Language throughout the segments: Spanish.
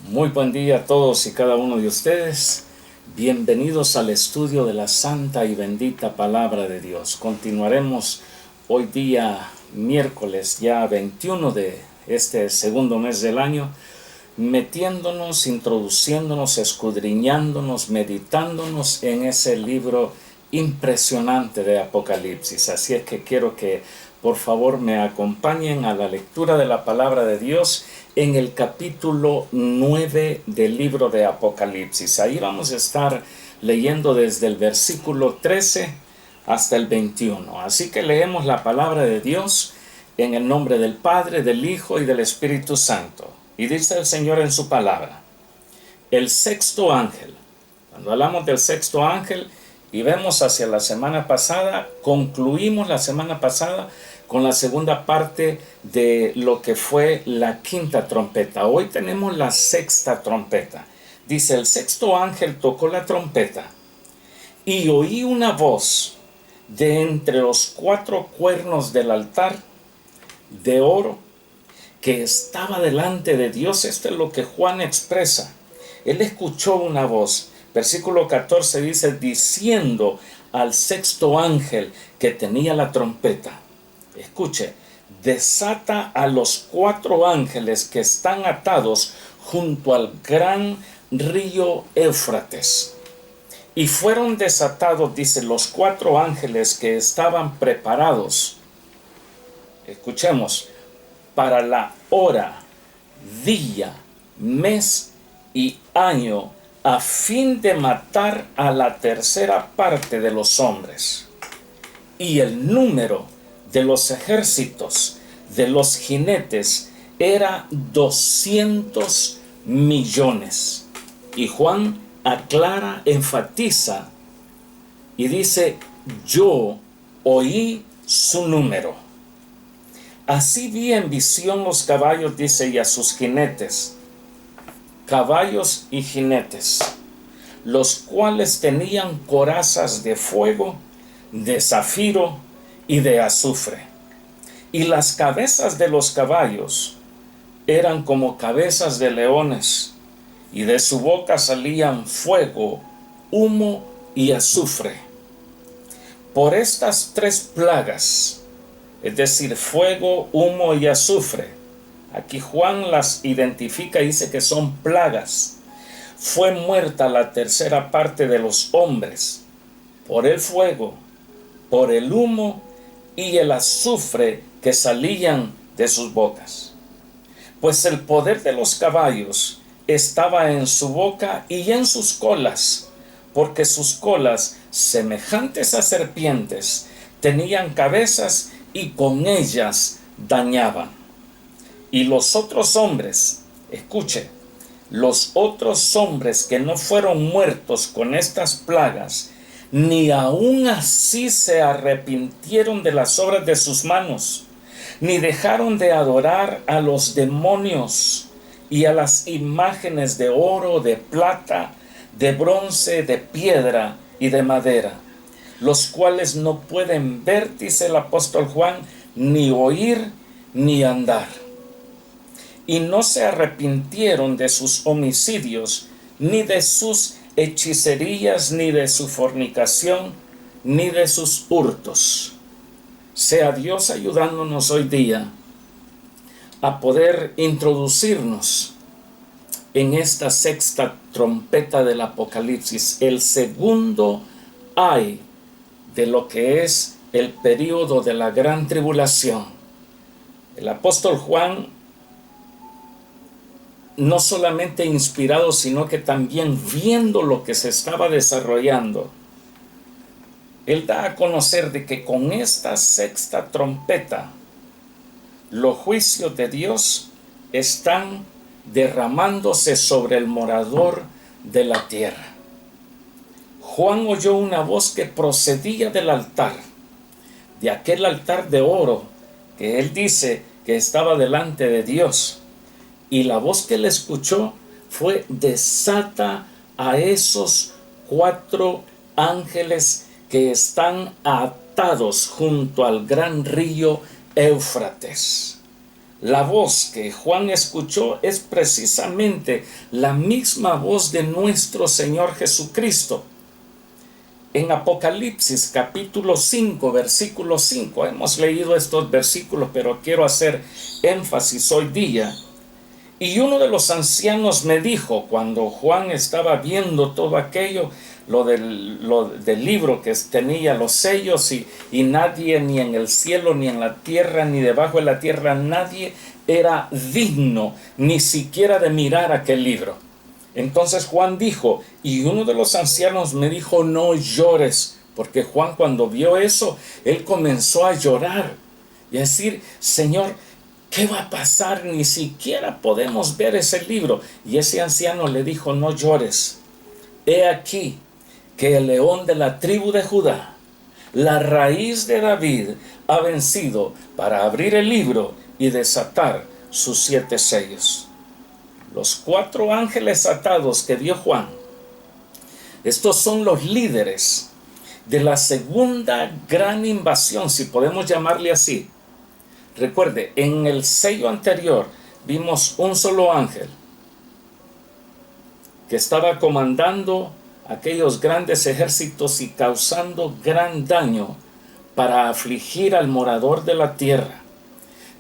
Muy buen día a todos y cada uno de ustedes. Bienvenidos al estudio de la santa y bendita palabra de Dios. Continuaremos hoy día miércoles ya 21 de este segundo mes del año, metiéndonos, introduciéndonos, escudriñándonos, meditándonos en ese libro impresionante de Apocalipsis. Así es que quiero que por favor me acompañen a la lectura de la palabra de Dios en el capítulo 9 del libro de Apocalipsis. Ahí vamos a estar leyendo desde el versículo 13 hasta el 21. Así que leemos la palabra de Dios en el nombre del Padre, del Hijo y del Espíritu Santo. Y dice el Señor en su palabra: el sexto ángel. Cuando hablamos del sexto ángel y vemos hacia la semana pasada, concluimos la semana pasada con la segunda parte de lo que fue la quinta trompeta. Hoy tenemos la sexta trompeta. Dice: el sexto ángel tocó la trompeta y oí una voz de entre los cuatro cuernos del altar de oro que estaba delante de Dios. Esto es lo que Juan expresa. Él escuchó una voz. Versículo 14 dice: diciendo al sexto ángel que tenía la trompeta, escuche, desata a los cuatro ángeles que están atados junto al gran río Éufrates. Y fueron desatados, dice, los cuatro ángeles que estaban preparados. Escuchemos: para la hora, día, mes y año, a fin de matar a la tercera parte de los hombres. Y el número de los ejércitos de los jinetes era 200 millones. Y Juan aclara, enfatiza y dice: yo oí su número. Así vi en visión los caballos, dice, y a sus jinetes, caballos y jinetes, los cuales tenían corazas de fuego, de zafiro y de azufre. Y las cabezas de los caballos eran como cabezas de leones, y de su boca salían fuego, humo y azufre. Por estas tres plagas, es decir, fuego, humo y azufre, aquí Juan las identifica y dice que son plagas, fue muerta la tercera parte de los hombres por el fuego, por el humo y el azufre que salían de sus bocas. Pues el poder de los caballos estaba en su boca y en sus colas, porque sus colas, semejantes a serpientes, tenían cabezas y con ellas dañaban. Y los otros hombres, escuche, los otros hombres que no fueron muertos con estas plagas, ni aun así se arrepintieron de las obras de sus manos, ni dejaron de adorar a los demonios y a las imágenes de oro, de plata, de bronce, de piedra y de madera, los cuales no pueden ver, dice el apóstol Juan, ni oír, ni andar. Y no se arrepintieron de sus homicidios, ni de sus hechicerías, ni de su fornicación, ni de sus hurtos. Sea Dios ayudándonos hoy día a poder introducirnos en esta sexta trompeta del Apocalipsis, el segundo ay de lo que es el período de la gran tribulación. El apóstol Juan, no solamente inspirado, sino que también viendo lo que se estaba desarrollando, él da a conocer de que con esta sexta trompeta, los juicios de Dios están derramándose sobre el morador de la tierra. Juan oyó una voz que procedía del altar, de aquel altar de oro que él dice que estaba delante de Dios. Y la voz que él escuchó fue: desata a esos cuatro ángeles que están atados junto al gran río Éufrates. La voz que Juan escuchó es precisamente la misma voz de nuestro Señor Jesucristo. En Apocalipsis capítulo 5, versículo 5, hemos leído estos versículos, pero quiero hacer énfasis hoy día. Y uno de los ancianos me dijo, cuando Juan estaba viendo todo aquello, lo del libro que tenía los sellos, y nadie, ni en el cielo, ni en la tierra, ni debajo de la tierra, nadie era digno ni siquiera de mirar aquel libro. Entonces Juan dijo, y uno de los ancianos me dijo, no llores, porque Juan, cuando vio eso, él comenzó a llorar y a decir, Señor, ¿qué va a pasar? Ni siquiera podemos ver ese libro. Y ese anciano le dijo, no llores. He aquí que el león de la tribu de Judá, la raíz de David, ha vencido para abrir el libro y desatar sus 7 sellos. Los 4 ángeles atados que vio Juan, estos son los líderes de la segunda gran invasión, si podemos llamarle así. Recuerde, en el sello anterior vimos un solo ángel que estaba comandando aquellos grandes ejércitos y causando gran daño para afligir al morador de la tierra,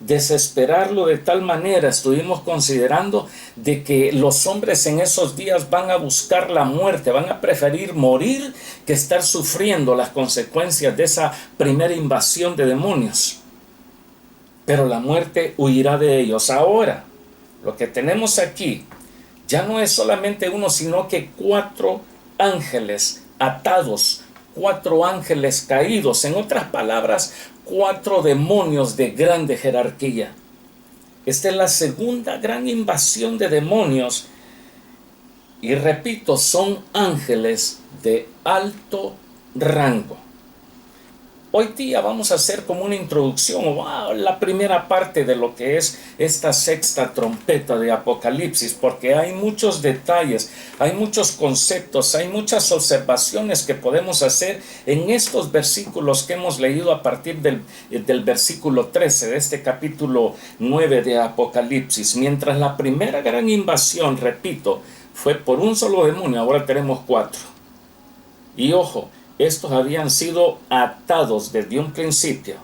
desesperarlo de tal manera. Estuvimos considerando de que los hombres en esos días van a buscar la muerte, van a preferir morir que estar sufriendo las consecuencias de esa primera invasión de demonios. Pero la muerte huirá de ellos. Ahora, lo que tenemos aquí ya no es solamente uno, sino que 4 ángeles atados, 4 ángeles caídos. En otras palabras, 4 demonios de grande jerarquía. Esta es la segunda gran invasión de demonios. Y repito, son ángeles de alto rango. Hoy día vamos a hacer como una introducción, la primera parte de lo que es esta sexta trompeta de Apocalipsis, porque hay muchos detalles, hay muchos conceptos, hay muchas observaciones que podemos hacer en estos versículos que hemos leído a partir del versículo 13 de este capítulo 9 de Apocalipsis. Mientras la primera gran invasión, repito, fue por un solo demonio, ahora tenemos 4. Y ojo, estos habían sido atados desde un principio.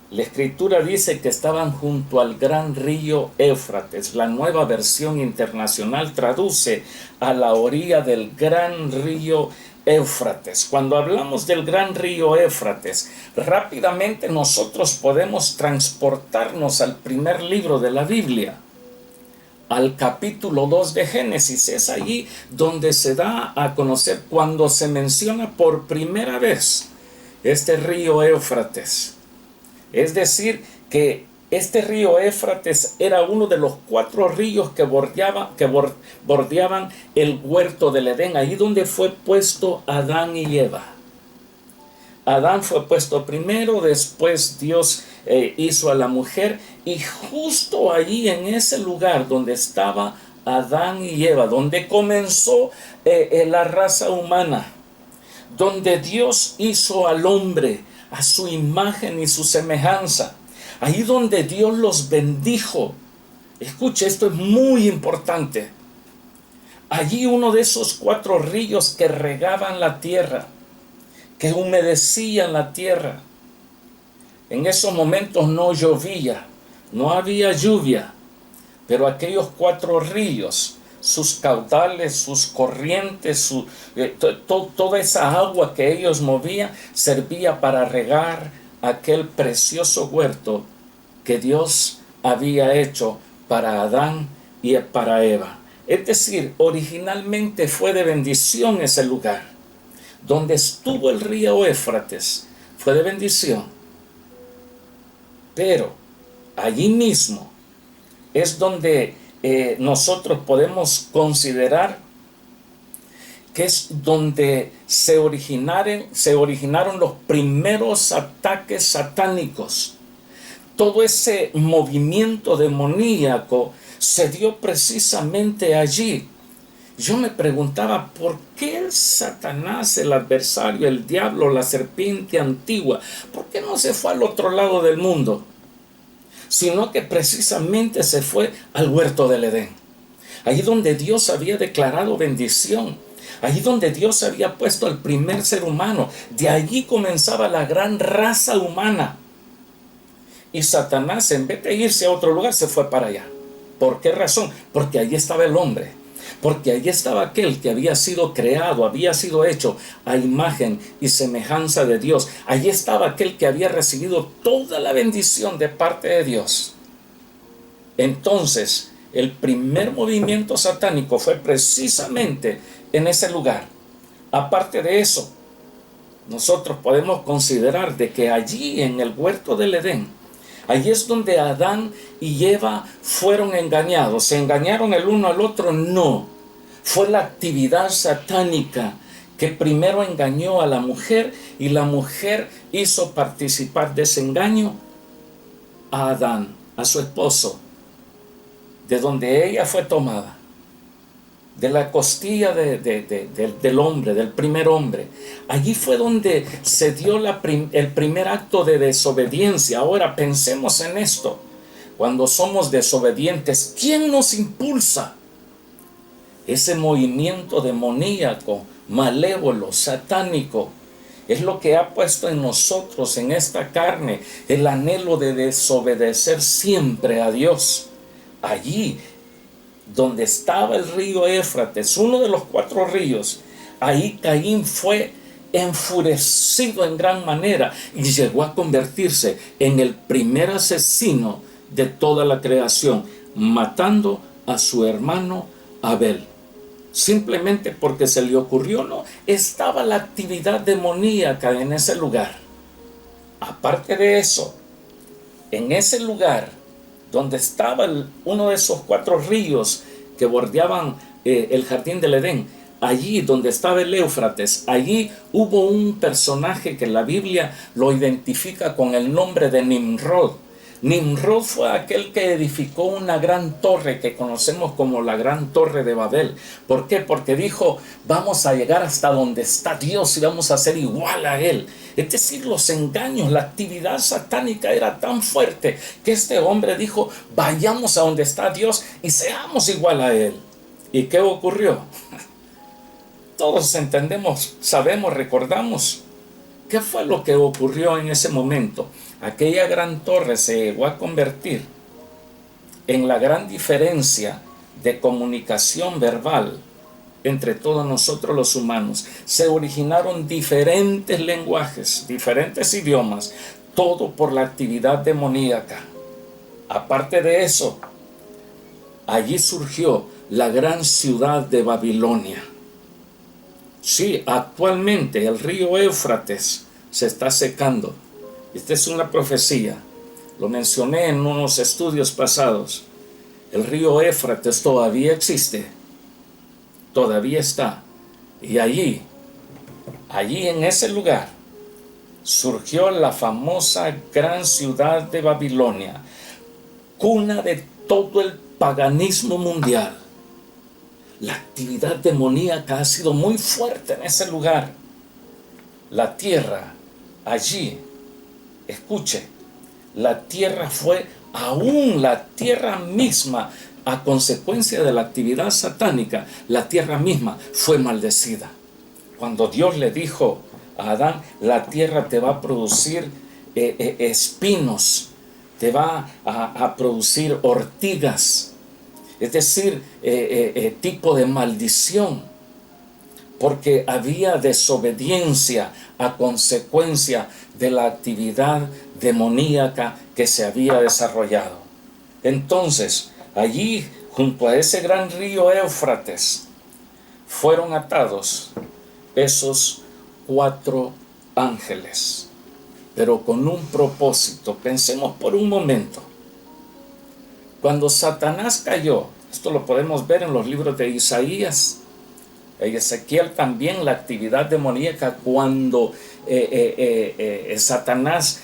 La escritura dice que estaban junto al gran río Éufrates. La Nueva Versión Internacional traduce a la orilla del gran río Éufrates. Cuando hablamos del gran río Éufrates, rápidamente nosotros podemos transportarnos al primer libro de la Biblia, al capítulo 2 de Génesis. Es allí donde se da a conocer, cuando se menciona por primera vez este río Éufrates. Es decir, que este río Éufrates era uno de los 4 ríos que bordeaban el huerto del Edén, allí donde fue puesto Adán y Eva. Adán fue puesto primero, después Dios hizo a la mujer, y justo allí en ese lugar donde estaba Adán y Eva, donde comenzó la raza humana, donde Dios hizo al hombre a su imagen y su semejanza, ahí donde Dios los bendijo. Escuche, esto es muy importante. Allí uno de esos 4 ríos que regaban la tierra, que humedecían la tierra. En esos momentos no llovía, no había lluvia, pero aquellos 4 ríos, sus caudales, sus corrientes, toda esa agua que ellos movían, servía para regar aquel precioso huerto que Dios había hecho para Adán y para Eva. Es decir, originalmente fue de bendición ese lugar. Donde estuvo el río Éufrates fue de bendición. Pero allí mismo es donde nosotros podemos considerar que es donde se originaron los primeros ataques satánicos. Todo ese movimiento demoníaco se dio precisamente allí. Yo me preguntaba, ¿por qué Satanás, el adversario, el diablo, la serpiente antigua, por qué no se fue al otro lado del mundo? sino que precisamente se fue al huerto del Edén. Allí donde Dios había declarado bendición, allí donde Dios había puesto al primer ser humano, de allí comenzaba la gran raza humana. Y Satanás, en vez de irse a otro lugar, se fue para allá. ¿Por qué razón? Porque allí estaba el hombre. Porque allí estaba aquel que había sido creado, había sido hecho a imagen y semejanza de Dios. Allí estaba aquel que había recibido toda la bendición de parte de Dios. Entonces, el primer movimiento satánico fue precisamente en ese lugar. Aparte de eso, nosotros podemos considerar de que allí en el huerto del Edén, allí es donde Adán y Eva fueron engañados. ¿Se engañaron el uno al otro? No. Fue la actividad satánica que primero engañó a la mujer, y la mujer hizo participar de ese engaño a Adán, a su esposo, de donde ella fue tomada, de la costilla del hombre, del primer hombre. Allí fue donde se dio el primer acto de desobediencia. Ahora pensemos en esto. Cuando somos desobedientes, ¿quién nos impulsa? Ese movimiento demoníaco, malévolo, satánico, es lo que ha puesto en nosotros, en esta carne, el anhelo de desobedecer siempre a Dios. Allí donde estaba el río Éufrates, uno de los 4 ríos, ahí Caín fue enfurecido en gran manera y llegó a convertirse en el primer asesino de toda la creación, matando a su hermano Abel. Simplemente porque se le ocurrió, no, estaba la actividad demoníaca en ese lugar. Aparte de eso, en ese lugar donde estaba uno de esos 4 ríos que bordeaban el jardín del Edén, allí donde estaba el Éufrates, allí hubo un personaje que la Biblia lo identifica con el nombre de Nimrod. Nimrod fue aquel que edificó una gran torre que conocemos como la Gran Torre de Babel. ¿Por qué? Porque dijo, vamos a llegar hasta donde está Dios y vamos a ser igual a Él. Es decir, los engaños, la actividad satánica era tan fuerte que este hombre dijo, vayamos a donde está Dios y seamos igual a Él. ¿Y qué ocurrió? Todos entendemos, sabemos, recordamos. ¿Qué fue lo que ocurrió en ese momento? Aquella gran torre se llegó a convertir en la gran diferencia de comunicación verbal entre todos nosotros los humanos. Se originaron diferentes lenguajes, diferentes idiomas, todo por la actividad demoníaca. Aparte de eso, allí surgió la gran ciudad de Babilonia. Sí, actualmente el río Éufrates se está secando. Esta es una profecía. Lo mencioné en unos estudios pasados. El río Éufrates todavía existe. Todavía está. Y allí en ese lugar, surgió la famosa gran ciudad de Babilonia, cuna de todo el paganismo mundial. La actividad demoníaca ha sido muy fuerte en ese lugar. La tierra allí, escuche, la tierra fue, aún la tierra misma, a consecuencia de la actividad satánica, la tierra misma fue maldecida. Cuando Dios le dijo a Adán, la tierra te va a producir espinos, te va a producir ortigas, es decir, tipo de maldición, porque había desobediencia a consecuencia de la actividad demoníaca que se había desarrollado. Entonces, allí, junto a ese gran río Éufrates, fueron atados esos 4 ángeles, pero con un propósito. Pensemos por un momento. Cuando Satanás cayó, esto lo podemos ver en los libros de Isaías, Ezequiel también, la actividad demoníaca cuando Satanás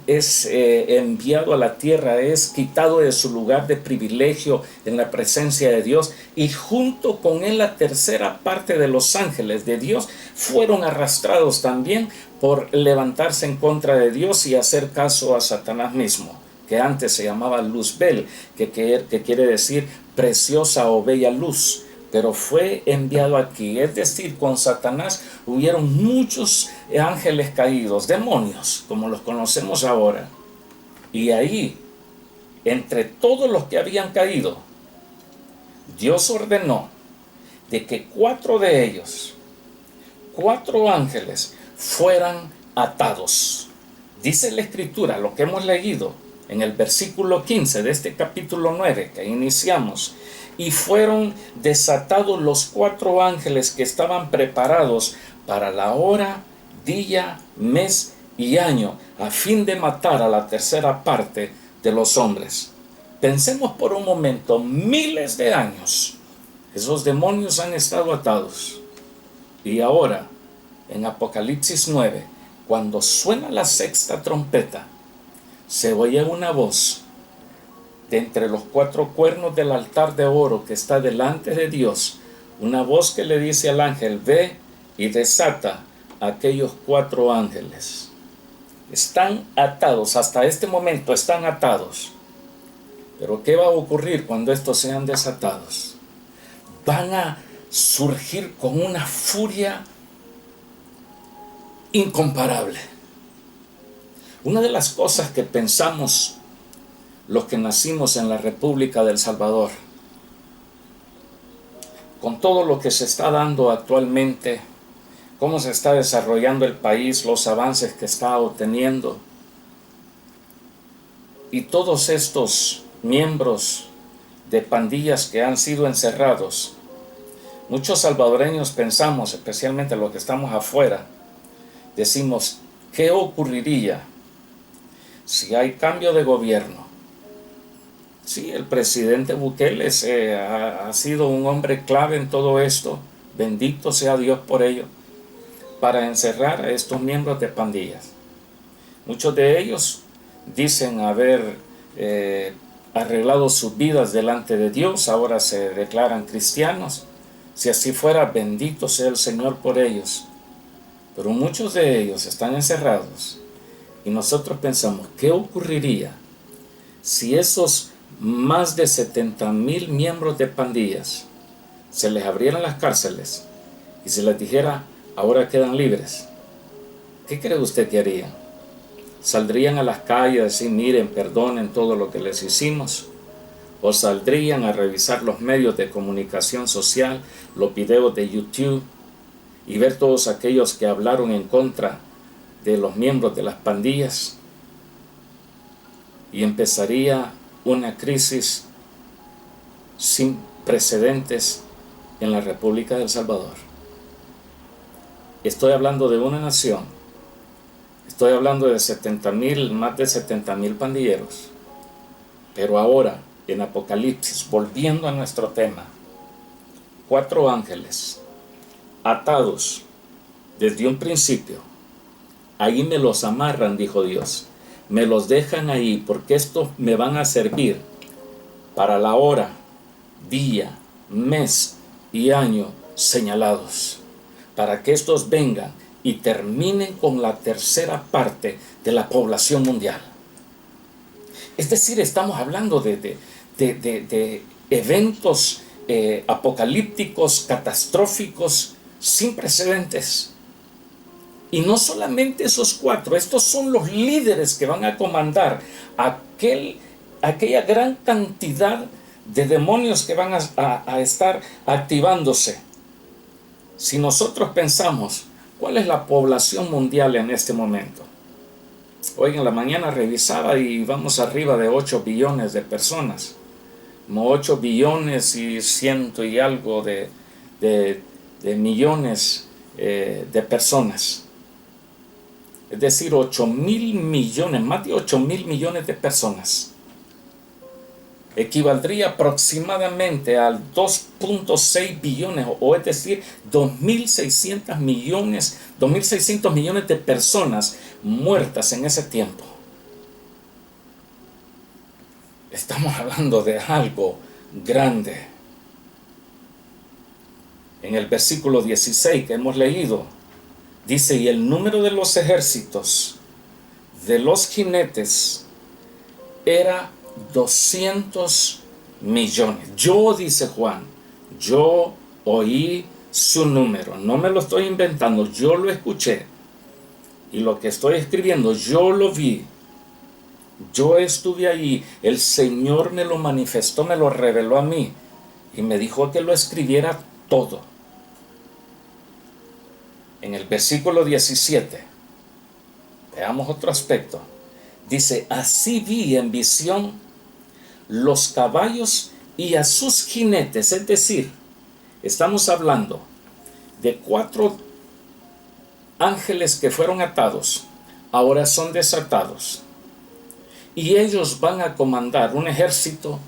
es enviado a la tierra, es quitado de su lugar de privilegio en la presencia de Dios, y junto con él la tercera parte de los ángeles de Dios fueron arrastrados también por levantarse en contra de Dios y hacer caso a Satanás mismo, que antes se llamaba Luzbel, que quiere decir preciosa o bella luz, pero fue enviado aquí. Es decir, con Satanás hubieron muchos ángeles caídos, demonios, como los conocemos ahora. Y ahí, entre todos los que habían caído, Dios ordenó de que 4 de ellos, 4 ángeles, fueran atados. Dice la Escritura, lo que hemos leído en el versículo 15 de este capítulo 9 que iniciamos, y fueron desatados los 4 ángeles que estaban preparados para la hora, día, mes y año, a fin de matar a la tercera parte de los hombres. Pensemos por un momento, miles de años esos demonios han estado atados, y ahora en Apocalipsis 9, cuando suena la 6ª trompeta, se oye una voz de entre los 4 cuernos del altar de oro que está delante de Dios, una voz que le dice al ángel: ve y desata a aquellos 4 ángeles. Están atados, hasta este momento están atados. Pero ¿qué va a ocurrir cuando estos sean desatados? Van a surgir con una furia incomparable. Una de las cosas que pensamos los que nacimos en la República del Salvador, con todo lo que se está dando actualmente, cómo se está desarrollando el país, los avances que está obteniendo, y todos estos miembros de pandillas que han sido encerrados, muchos salvadoreños pensamos, especialmente los que estamos afuera, decimos: ¿qué ocurriría si hay cambio de gobierno? Sí, el presidente Bukele ha sido un hombre clave en todo esto, bendito sea Dios por ello, para encerrar a estos miembros de pandillas. Muchos de ellos dicen haber arreglado sus vidas delante de Dios, ahora se declaran cristianos. Si así fuera, bendito sea el Señor por ellos. Pero muchos de ellos están encerrados, y nosotros pensamos: ¿qué ocurriría si esos más de 70,000 miembros de pandillas se les abrieran las cárceles y se les dijera: ahora quedan libres? ¿Qué cree usted que harían? ¿Saldrían a las calles a decir: miren, perdonen todo lo que les hicimos? ¿O saldrían a revisar los medios de comunicación social, los videos de YouTube, y ver todos aquellos que hablaron en contra de los miembros de las pandillas? Y empezaría una crisis sin precedentes en la República del Salvador. Estoy hablando de una nación, estoy hablando de 70,000, más de 70,000 pandilleros. Pero ahora, en Apocalipsis, volviendo a nuestro tema, 4 ángeles atados desde un principio, ahí me los amarran, dijo Dios, me los dejan ahí, porque estos me van a servir para la hora, día, mes y año señalados, para que estos vengan y terminen con la tercera parte de la población mundial. Es decir, estamos hablando de eventos apocalípticos, catastróficos, sin precedentes. Y no solamente esos 4, estos son los líderes que van a comandar aquella gran cantidad de demonios que van a estar activándose. Si nosotros pensamos, ¿cuál es la población mundial en este momento? Hoy en la mañana revisaba y vamos arriba de 8 billones de personas. Como 8 billones y ciento y algo de millones de personas. Es decir, 8,000 millones, más de 8,000 millones de personas. Equivaldría aproximadamente al 2.6 billones, o es decir, 2.600 millones de personas muertas en ese tiempo. Estamos hablando de algo grande. En el versículo 16 que hemos leído, dice: y el número de los ejércitos, de los jinetes era 200 millones. Yo, dice Juan, yo oí su número. No me lo estoy inventando, yo lo escuché. Y lo que estoy escribiendo, yo lo vi. Yo estuve ahí. El Señor me lo manifestó, me lo reveló a mí. Y me dijo que lo escribiera todo. En el versículo 17, veamos otro aspecto. Dice, así vi en visión los caballos y a sus jinetes. Es decir, estamos hablando de 4 ángeles que fueron atados, ahora son desatados. Y ellos van a comandar un ejército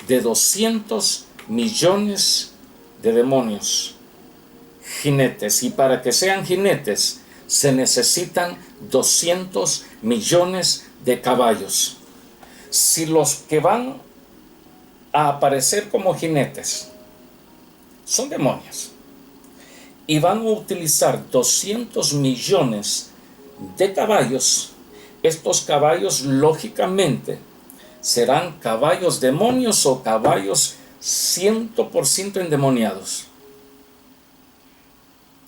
de 200 millones de demonios, jinetes. Y para que sean jinetes, se necesitan 200 millones de caballos. Si los que van a aparecer como jinetes son demonios y van a utilizar 200 millones de caballos, estos caballos lógicamente serán caballos demonios o caballos 100% endemoniados.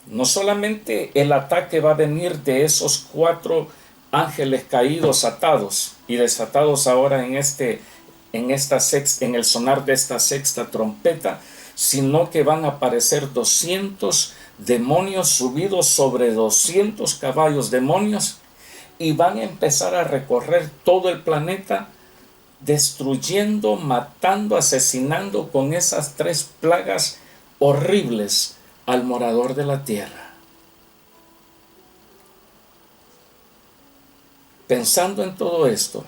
No solamente el ataque va a venir de esos 4 ángeles caídos, atados y desatados ahora en el sonar de esta sexta trompeta, sino que van a aparecer 200 demonios subidos sobre 200 caballos demonios y van a empezar a recorrer todo el planeta destruyendo, matando, asesinando con esas 3 plagas horribles al morador de la tierra. Pensando en todo esto,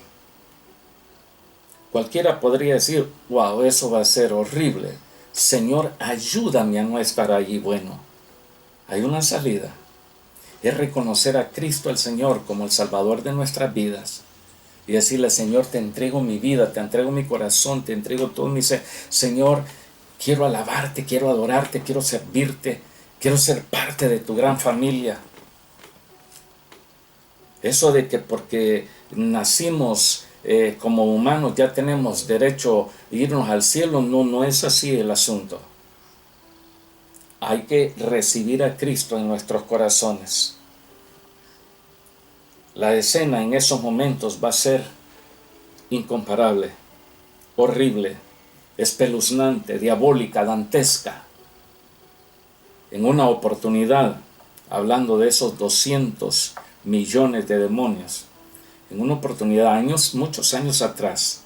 cualquiera podría decir, wow, eso va a ser horrible. Señor, ayúdame a no estar allí. Bueno, hay una salida. Es reconocer a Cristo el Señor como el Salvador de nuestras vidas. Y decirle, Señor, te entrego mi vida, te entrego mi corazón, te entrego todo mi ser. Señor, quiero alabarte, quiero adorarte, quiero servirte, quiero ser parte de tu gran familia. Eso de que porque nacimos como humanos ya tenemos derecho a irnos al cielo, no es así el asunto. Hay que recibir a Cristo en nuestros corazones. La escena en esos momentos va a ser incomparable, horrible, espeluznante, diabólica, dantesca. En una oportunidad, hablando de esos 200 millones de demonios, en una oportunidad, muchos años atrás,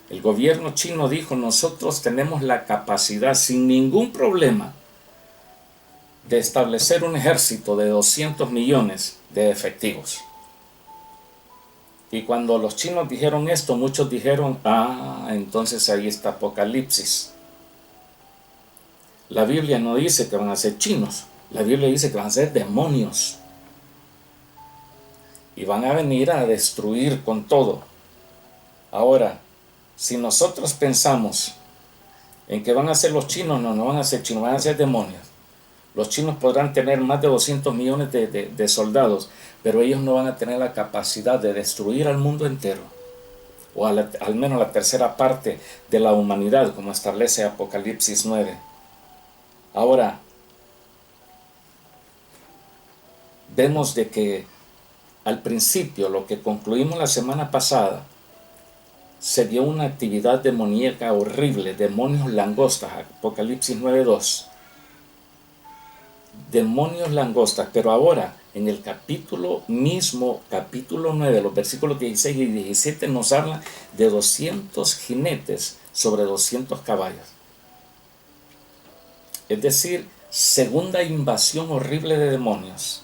el gobierno chino dijo, nosotros tenemos la capacidad sin ningún problema de establecer un ejército de 200 millones de efectivos. Y cuando los chinos dijeron esto, muchos dijeron, entonces ahí está Apocalipsis. La Biblia no dice que van a ser chinos, la Biblia dice que van a ser demonios. Y van a venir a destruir con todo. Ahora, si nosotros pensamos en que van a ser los chinos, no van a ser chinos, van a ser demonios. Los chinos podrán tener más de 200 millones de soldados, pero ellos no van a tener la capacidad de destruir al mundo entero, o al menos la tercera parte de la humanidad, como establece Apocalipsis 9. Ahora, vemos de que al principio, lo que concluimos la semana pasada, se dio una actividad demoníaca horrible, demonios langostas, Apocalipsis 9:2. Demonios langostas, pero ahora en el capítulo 9, los versículos 16 y 17 nos habla de 200 jinetes sobre 200 caballos. Es decir, segunda invasión horrible de demonios.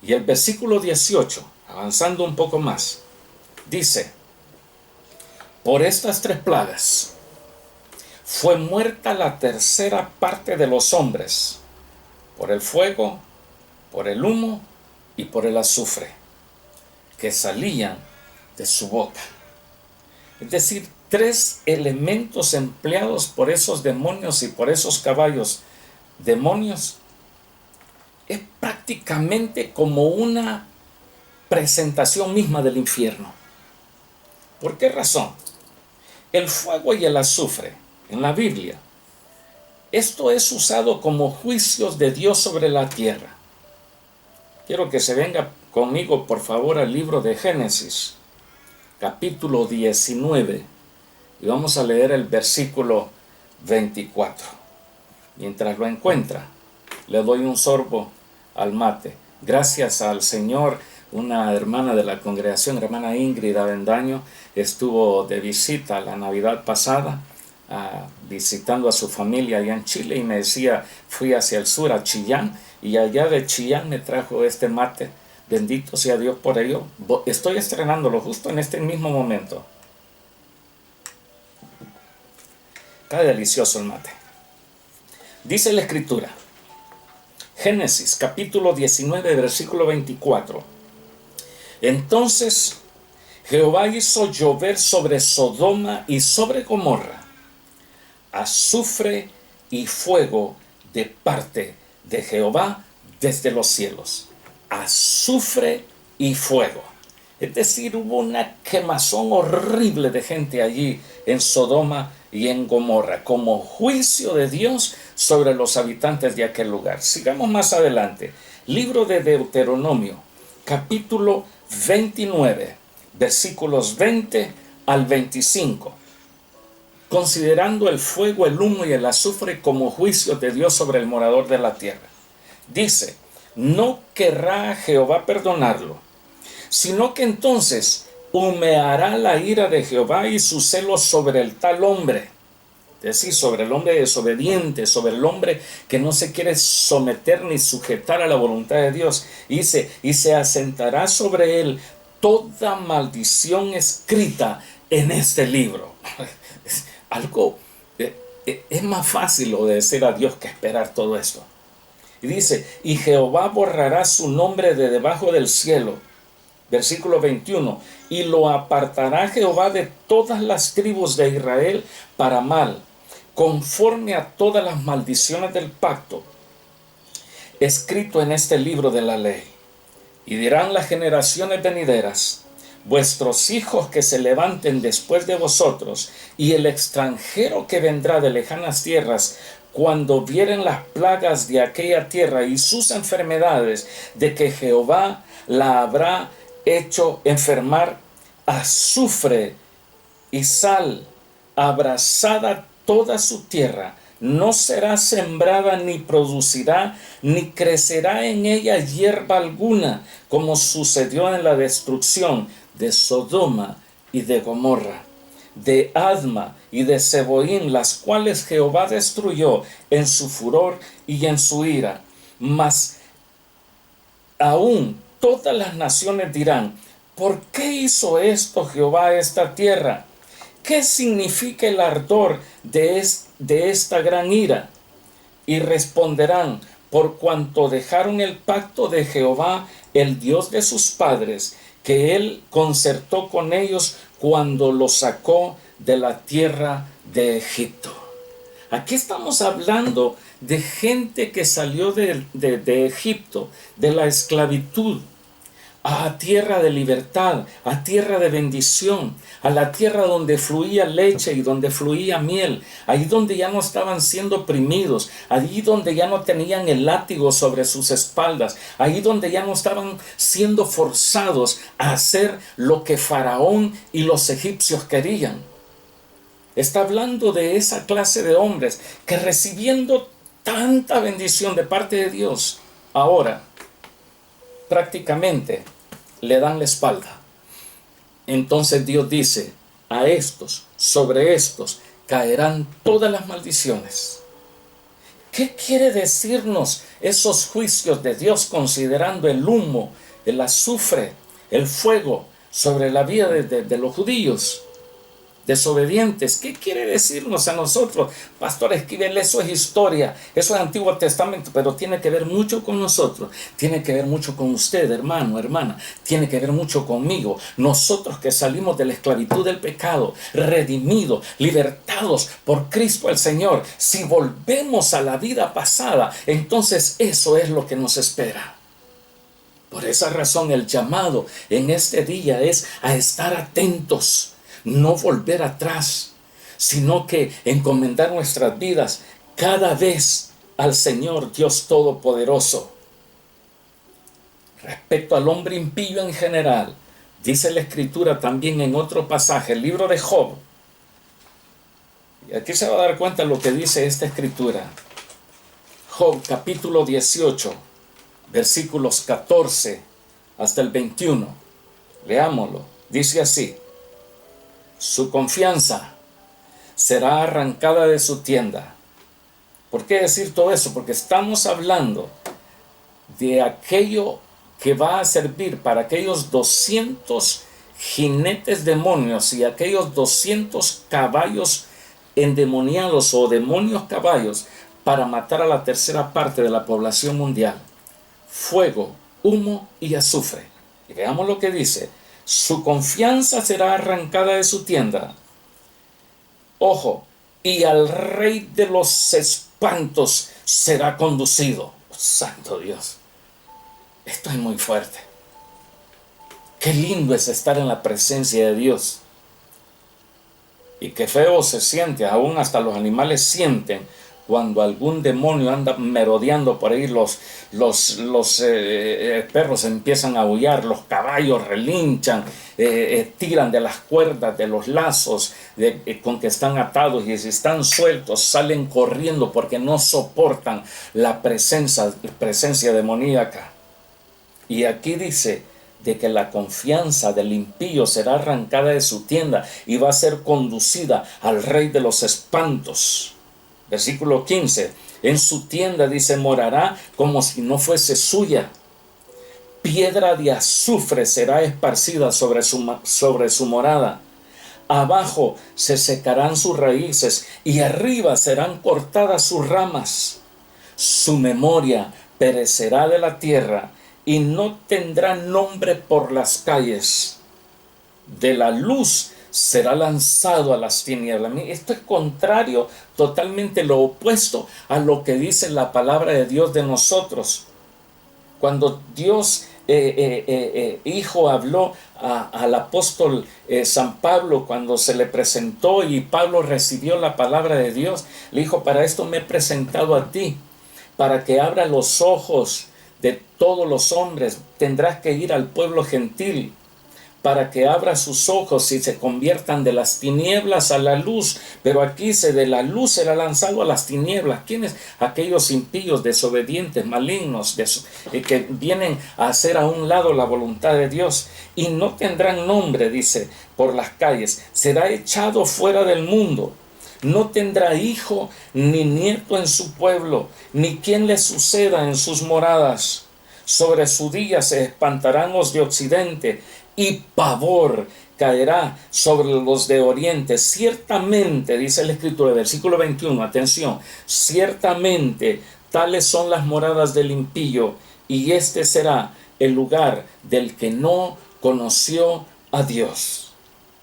Y el versículo 18, avanzando un poco más, dice, por estas 3 plagas fue muerta la tercera parte de los hombres, por el fuego, por el humo y por el azufre que salían de su boca. Es decir, 3 elementos empleados por esos demonios y por esos caballos demonios es prácticamente como una presentación misma del infierno. ¿Por qué razón? El fuego y el azufre en la Biblia, esto es usado como juicios de Dios sobre la tierra. Quiero que se venga conmigo, por favor, al libro de Génesis, capítulo 19, y vamos a leer el versículo 24. Mientras lo encuentra, le doy un sorbo al mate. Gracias al Señor, una hermana de la congregación, hermana Ingrid Avendaño, estuvo de visita la Navidad pasada, visitando a su familia allá en Chile, y me decía, fui hacia el sur, a Chillán, y allá de Chillán me trajo este mate. Bendito sea Dios por ello. Estoy estrenándolo justo en este mismo momento. Está delicioso el mate. Dice la Escritura, Génesis capítulo 19, versículo 24. Entonces Jehová hizo llover sobre Sodoma y sobre Gomorra azufre y fuego de parte de Jehová desde los cielos. Azufre y fuego. Es decir, hubo una quemazón horrible de gente allí en Sodoma y en Gomorra, como juicio de Dios sobre los habitantes de aquel lugar. Sigamos más adelante. Libro de Deuteronomio, capítulo 29, versículos 20 al 25. Considerando el fuego, el humo y el azufre como juicio de Dios sobre el morador de la tierra. Dice, no querrá Jehová perdonarlo, sino que entonces humeará la ira de Jehová y su celo sobre el tal hombre. Es decir, sobre el hombre desobediente, sobre el hombre que no se quiere someter ni sujetar a la voluntad de Dios. Y dice, y se asentará sobre él toda maldición escrita en este libro. Algo, es más fácil obedecer a Dios que esperar todo esto. Y dice, y Jehová borrará su nombre de debajo del cielo. Versículo 21, y lo apartará Jehová de todas las tribus de Israel para mal, conforme a todas las maldiciones del pacto, escrito en este libro de la ley. Y dirán las generaciones venideras, vuestros hijos que se levanten después de vosotros, y el extranjero que vendrá de lejanas tierras, cuando vieren las plagas de aquella tierra y sus enfermedades, de que Jehová la habrá hecho enfermar, azufre y sal, abrasada toda su tierra, no será sembrada ni producirá, ni crecerá en ella hierba alguna, como sucedió en la destrucción de Sodoma y de Gomorra, de Adma y de Seboín, las cuales Jehová destruyó en su furor y en su ira. Mas aún todas las naciones dirán, ¿por qué hizo esto Jehová a esta tierra? ¿Qué significa el ardor de esta gran ira? Y responderán, por cuanto dejaron el pacto de Jehová, el Dios de sus padres, que él concertó con ellos cuando los sacó de la tierra de Egipto. Aquí estamos hablando de gente que salió de Egipto, de la esclavitud, a tierra de libertad, a tierra de bendición, a la tierra donde fluía leche y donde fluía miel, ahí donde ya no estaban siendo oprimidos, ahí donde ya no tenían el látigo sobre sus espaldas, ahí donde ya no estaban siendo forzados a hacer lo que Faraón y los egipcios querían. Está hablando de esa clase de hombres que, recibiendo tanta bendición de parte de Dios, ahora prácticamente le dan la espalda. Entonces Dios dice, a estos, sobre estos, caerán todas las maldiciones. ¿Qué quiere decirnos esos juicios de Dios, considerando el humo, el azufre, el fuego sobre la vida de los judíos desobedientes? ¿Qué quiere decirnos a nosotros? Pastor Esquivel, eso es historia, eso es Antiguo Testamento, pero tiene que ver mucho con nosotros, tiene que ver mucho con usted, hermano, hermana, tiene que ver mucho conmigo. Nosotros que salimos de la esclavitud del pecado, redimidos, libertados por Cristo el Señor, si volvemos a la vida pasada, entonces eso es lo que nos espera. Por esa razón el llamado en este día es a estar atentos, no volver atrás, sino que encomendar nuestras vidas cada vez al Señor Dios Todopoderoso. Respecto al hombre impío en general, dice la Escritura también en otro pasaje, el libro de Job. Y aquí se va a dar cuenta lo que dice esta Escritura. Job capítulo 18, versículos 14 hasta el 21. Leámoslo. Dice así: su confianza será arrancada de su tienda. ¿Por qué decir todo eso? Porque estamos hablando de aquello que va a servir para aquellos 200 jinetes demonios y aquellos 200 caballos endemoniados o demonios caballos para matar a la tercera parte de la población mundial. Fuego, humo y azufre. Y veamos lo que dice: su confianza será arrancada de su tienda. Ojo, y al rey de los espantos será conducido. Santo Dios, esto es muy fuerte. Qué lindo es estar en la presencia de Dios. Y qué feo se siente, aún hasta los animales sienten cuando algún demonio anda merodeando por ahí. Los perros empiezan a aullar, los caballos relinchan, tiran de las cuerdas, de los lazos con que están atados, y si están sueltos salen corriendo porque no soportan la presencia demoníaca. Y aquí dice de que la confianza del impío será arrancada de su tienda y va a ser conducida al rey de los espantos. Versículo 15. En su tienda, dice, morará como si no fuese suya. Piedra de azufre será esparcida sobre su morada. Abajo se secarán sus raíces y arriba serán cortadas sus ramas. Su memoria perecerá de la tierra y no tendrá nombre por las calles. De la luz será lanzado a las tinieblas. Esto es contrario, totalmente lo opuesto a lo que dice la palabra de Dios de nosotros. Cuando Dios Hijo habló al apóstol San Pablo, cuando se le presentó y Pablo recibió la palabra de Dios, le dijo: para esto me he presentado a ti, para que abra los ojos de todos los hombres. Tendrás que ir al pueblo gentil para que abra sus ojos y se conviertan de las tinieblas a la luz. Pero aquí dice: de la luz será lanzado a las tinieblas. ¿Quiénes? Aquellos impíos, desobedientes, malignos, que vienen a hacer a un lado la voluntad de Dios. Y no tendrán nombre, dice, por las calles. Será echado fuera del mundo. No tendrá hijo ni nieto en su pueblo, ni quien le suceda en sus moradas. Sobre su día se espantarán los de occidente, y pavor caerá sobre los de oriente. Ciertamente, dice la Escritura, versículo 21, atención: ciertamente tales son las moradas del impío, y este será el lugar del que no conoció a Dios.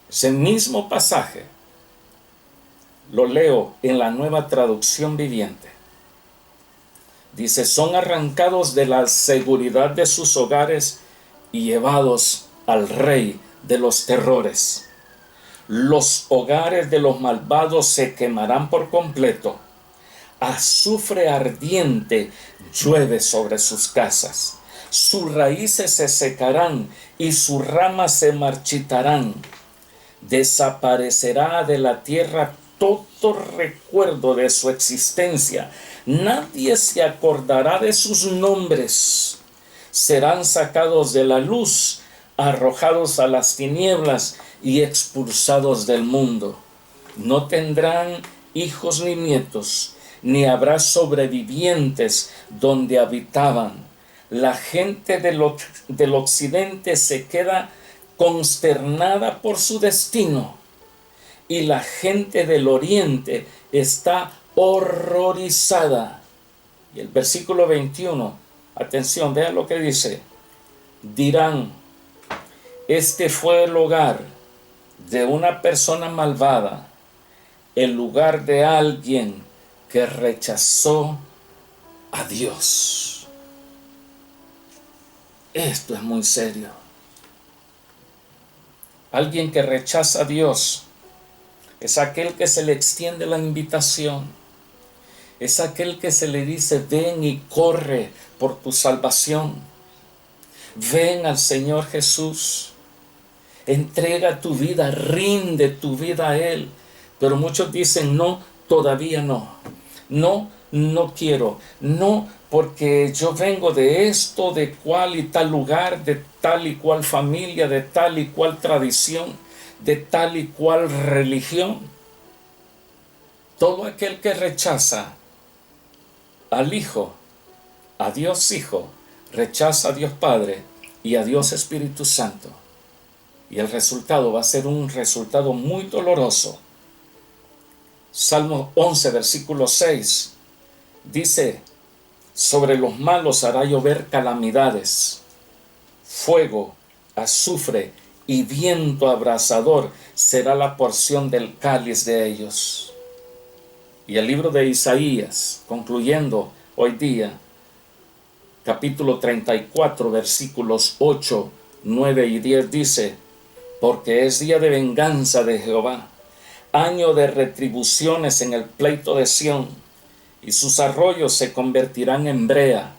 Ese mismo pasaje lo leo en la Nueva Traducción Viviente. Dice: son arrancados de la seguridad de sus hogares y llevados al rey de los terrores. Los hogares de los malvados se quemarán por completo. Azufre ardiente llueve sobre sus casas. Sus raíces se secarán y sus ramas se marchitarán. Desaparecerá de la tierra todo recuerdo de su existencia. Nadie se acordará de sus nombres. Serán sacados de la luz, arrojados a las tinieblas y expulsados del mundo. No tendrán hijos ni nietos, ni habrá sobrevivientes donde habitaban. La gente del occidente se queda consternada por su destino, y la gente del oriente está horrorizada. Y el versículo 21, atención, vean lo que dice: dirán: este fue el hogar de una persona malvada, el lugar de alguien que rechazó a Dios. Esto es muy serio. Alguien que rechaza a Dios es aquel que se le extiende la invitación. Es aquel que se le dice, ven y corre por tu salvación. Ven al Señor Jesús. Entrega tu vida, rinde tu vida a Él. Pero muchos dicen, no, todavía no. No, no quiero. No, porque yo vengo de esto, de cual y tal lugar, de tal y cual familia, de tal y cual tradición, de tal y cual religión. Todo aquel que rechaza al Hijo, a Dios Hijo, rechaza a Dios Padre y a Dios Espíritu Santo. Y el resultado va a ser un resultado muy doloroso. Salmo 11, versículo 6, dice, sobre los malos hará llover calamidades, fuego, azufre y viento abrasador será la porción del cáliz de ellos. Y el libro de Isaías, concluyendo hoy día, capítulo 34, versículos 8, 9 y 10 dice, porque es día de venganza de Jehová, año de retribuciones en el pleito de Sión, y sus arroyos se convertirán en brea,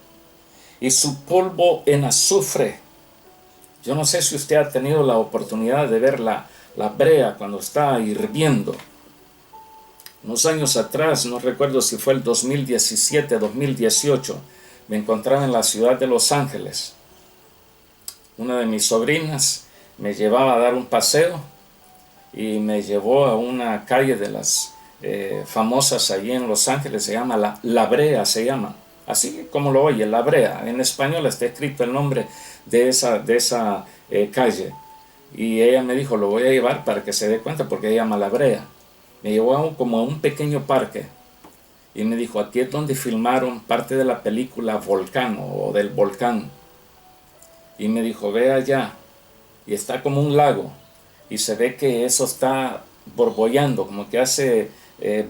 y su polvo en azufre. Yo no sé si usted ha tenido la oportunidad de ver la brea cuando está hirviendo. Unos años atrás, no recuerdo si fue el 2017, 2018, me encontraba en la ciudad de Los Ángeles. Una de mis sobrinas me llevaba a dar un paseo y me llevó a una calle de las famosas allí en Los Ángeles, se llama La Brea, se llama, así como lo oye, La Brea. En español está escrito el nombre de esa calle. Y ella me dijo, lo voy a llevar para que se dé cuenta porque se llama La Brea. Me llevó como a un pequeño parque y me dijo, aquí es donde filmaron parte de la película Volcano o del volcán. Y me dijo, ve allá y está como un lago y se ve que eso está borbollando, como que hace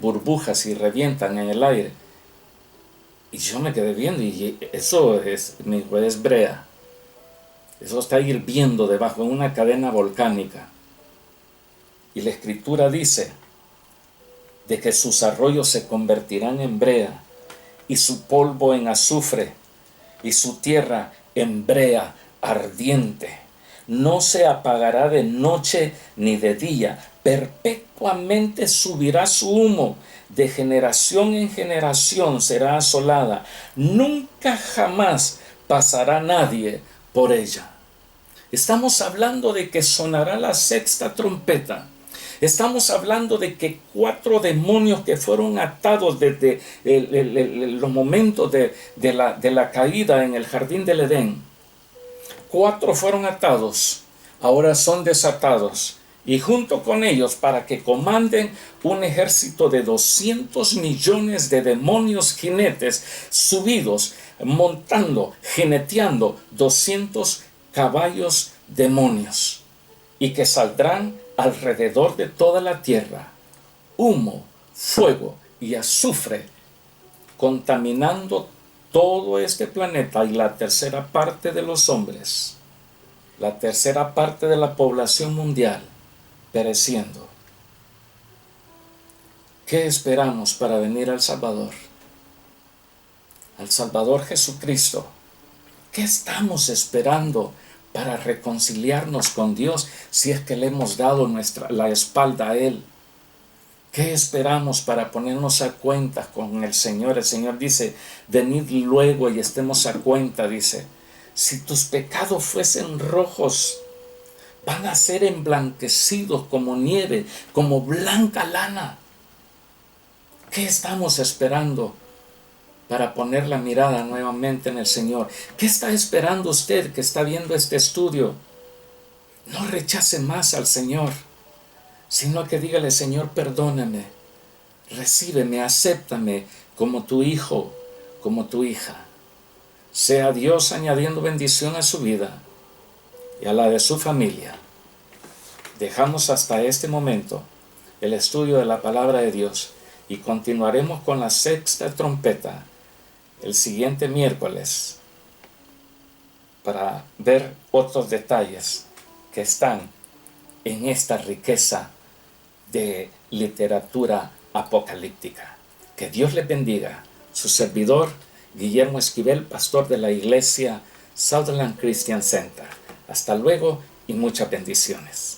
burbujas y revientan en el aire. Y yo me quedé viendo y eso es, me dijo, es brea. Eso está hirviendo debajo de una cadena volcánica. Y la escritura dice de que sus arroyos se convertirán en brea y su polvo en azufre y su tierra en brea ardiente. No se apagará de noche ni de día, perpetuamente subirá su humo, de generación en generación será asolada, nunca jamás pasará nadie por ella. Estamos hablando de que sonará la sexta trompeta. Estamos hablando de que 4 demonios que fueron atados desde los momentos de la caída en el jardín del Edén, 4 fueron atados, ahora son desatados. Y junto con ellos, para que comanden un ejército de 200 millones de demonios jinetes subidos, montando, jineteando 200 caballos demonios, y que saldrán alrededor de toda la tierra, humo, fuego y azufre, contaminando todo este planeta y la tercera parte de los hombres, la tercera parte de la población mundial, pereciendo. ¿Qué esperamos para venir al Salvador? Al Salvador Jesucristo. ¿Qué estamos esperando para reconciliarnos con Dios si es que le hemos dado la espalda a Él? ¿Qué esperamos para ponernos a cuenta con el Señor? El Señor dice, venid luego y estemos a cuenta, dice. Si tus pecados fuesen rojos, van a ser emblanquecidos como nieve, como blanca lana. ¿Qué estamos esperando para poner la mirada nuevamente en el Señor? ¿Qué está esperando usted que está viendo este estudio? No rechace más al Señor, sino que dígale, Señor, perdóname, recíbeme, acéptame como tu hijo, como tu hija. Sea Dios añadiendo bendición a su vida y a la de su familia. Dejamos hasta este momento el estudio de la palabra de Dios y continuaremos con la sexta trompeta el siguiente miércoles para ver otros detalles que están en esta riqueza de literatura apocalíptica. Que Dios les bendiga. Su servidor, Guillermo Esquivel, pastor de la iglesia Sutherland Christian Center. Hasta luego y muchas bendiciones.